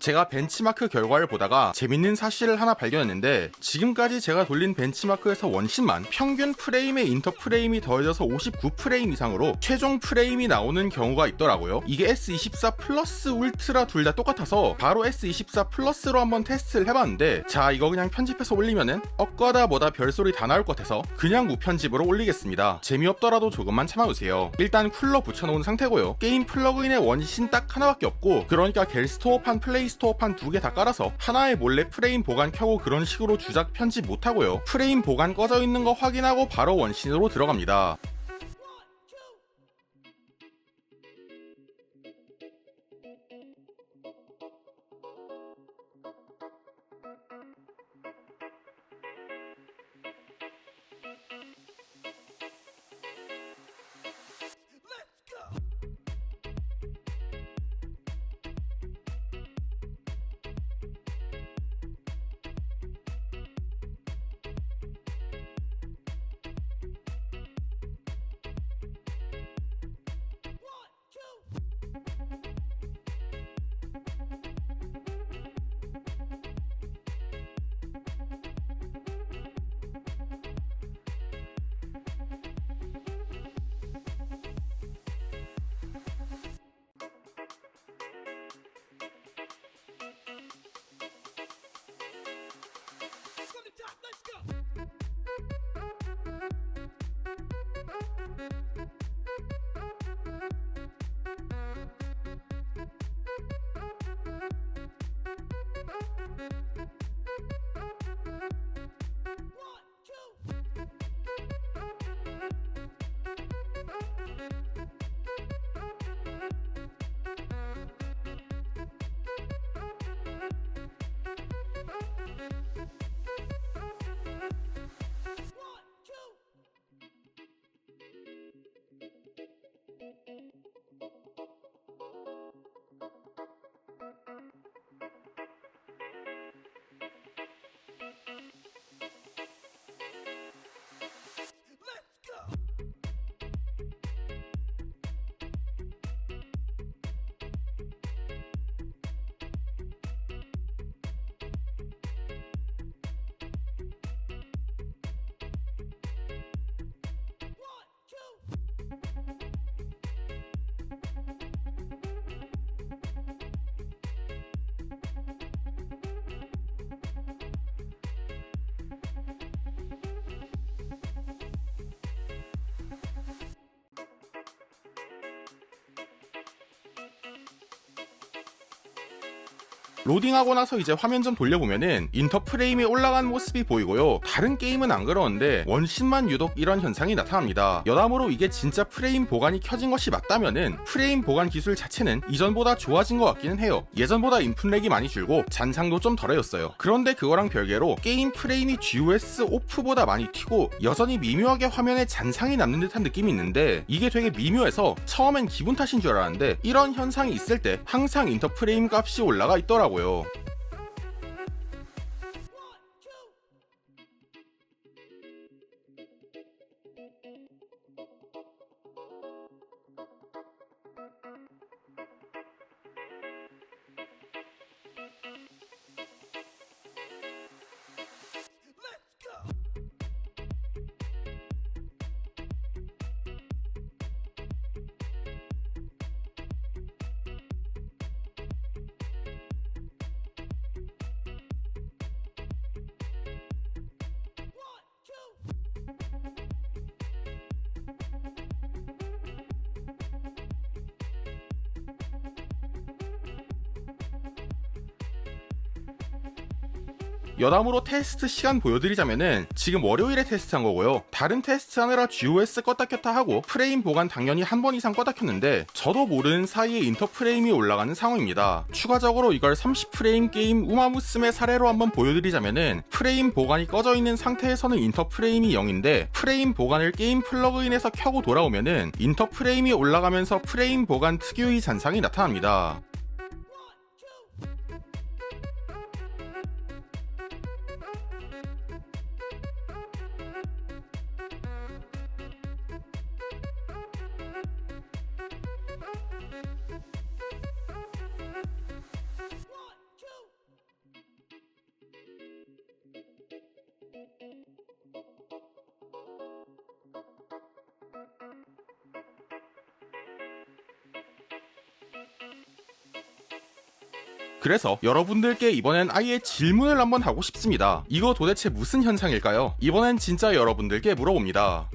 제가 벤치마크 결과를 보다가 재밌는 사실을 하나 발견했는데, 지금까지 제가 돌린 벤치마크에서 원신만 평균 프레임에 인터프레임이 더해져서 59프레임 이상으로 최종 프레임이 나오는 경우가 있더라고요. 이게 S24 플러스 울트라 둘 다 똑같아서 바로 S24 플러스로 한번 테스트를 해봤는데, 자 이거 그냥 편집해서 올리면은 엇과다 뭐다 별소리 다 나올 것 같아서 그냥 무편집으로 올리겠습니다. 재미없더라도 조금만 참아주세요. 일단 쿨러 붙여놓은 상태고요. 게임 플러그인에 원신 딱 하나밖에 없고, 그러니까 겔스토어판 플레이스토어판 두 개 다 깔아서 하나에 몰래 프레임 보관 켜고 그런 식으로 주작 편집 못하고요. 프레임 보관 꺼져 있는 거 확인하고 바로 원신으로 들어갑니다. 로딩하고 나서 이제 화면 좀 돌려보면은 인터프레임이 올라간 모습이 보이고요. 다른 게임은 안 그러는데 원신만 유독 이런 현상이 나타납니다. 여담으로 이게 진짜 프레임 보관이 켜진 것이 맞다면은 프레임 보관 기술 자체는 이전보다 좋아진 것 같기는 해요. 예전보다 인풋렉이 많이 줄고 잔상도 좀 덜해졌어요. 그런데 그거랑 별개로 게임 프레임이 GOS 오프보다 많이 튀고 여전히 미묘하게 화면에 잔상이 남는 듯한 느낌이 있는데, 이게 되게 미묘해서 처음엔 기분 탓인 줄 알았는데 이런 현상이 있을 때 항상 인터프레임 값이 올라가 있더라고요. 여담으로 테스트 시간 보여드리자면은 지금 월요일에 테스트한 거고요. 다른 테스트 하느라 GOS 껐다 켰다 하고 프레임 보관 당연히 한 번 이상 껐다 켰는데 저도 모르는 사이에 인터프레임이 올라가는 상황입니다. 추가적으로 이걸 30프레임 게임 우마무스메 사례로 한번 보여드리자면은 프레임 보관이 꺼져 있는 상태에서는 인터프레임이 0인데 프레임 보관을 게임 플러그인에서 켜고 돌아오면은 인터프레임이 올라가면서 프레임 보관 특유의 잔상이 나타납니다. 그래서 여러분들께 이번엔 아예 질문을 한번 하고 싶습니다. 이거 도대체 무슨 현상일까요? 이번엔 진짜 여러분들께 물어봅니다.